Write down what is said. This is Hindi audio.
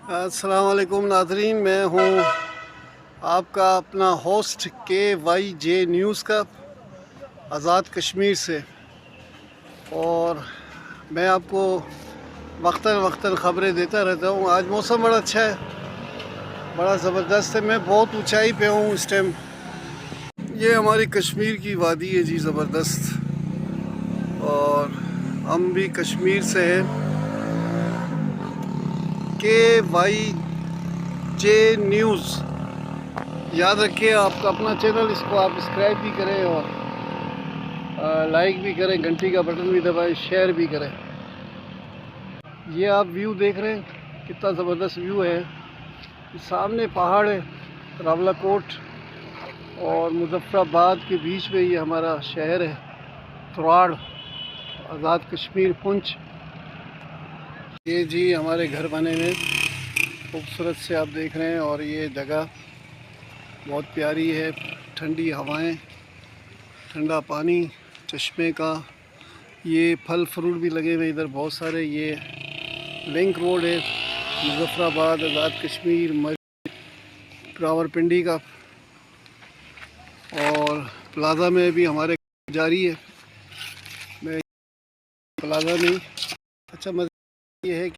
अस्सलाम वालेकुम नाज़रीन, मैं हूँ आपका अपना होस्ट KYJ न्यूज़ का आज़ाद कश्मीर से। और मैं आपको वक्तन वक्तन ख़बरें देता रहता हूँ। आज मौसम बड़ा अच्छा है, बड़ा ज़बरदस्त है। मैं बहुत ऊंचाई पे हूँ इस टाइम। ये हमारी कश्मीर की वादी है जी, ज़बरदस्त। और हम भी कश्मीर से हैं। KYJ न्यूज़ याद रखिए, आपका अपना चैनल, इसको आप सब्सक्राइब भी करें और लाइक भी करें, घंटी का बटन भी दबाएं, शेयर भी करें। ये आप व्यू देख रहे हैं, कितना ज़बरदस्त व्यू है। सामने पहाड़ है, रावलाकोट और मुजफ्फराबाद के बीच में ये हमारा शहर है, तोराड़, आज़ाद कश्मीर, पुंछ। ये जी हमारे घर बने हुए खूबसूरत से आप देख रहे हैं। और ये जगह बहुत प्यारी है, ठंडी हवाएं, ठंडा पानी चश्मे का। ये फल फ्रूट भी लगे हुए इधर बहुत सारे। ये लिंक रोड है, मुजफ्फराबाद, आज़ाद कश्मीर, रावलपिंडी का। और प्लाज़ा में भी हमारे जारी है। मैं प्लाज़ा में अच्छा मज़ा ये है कि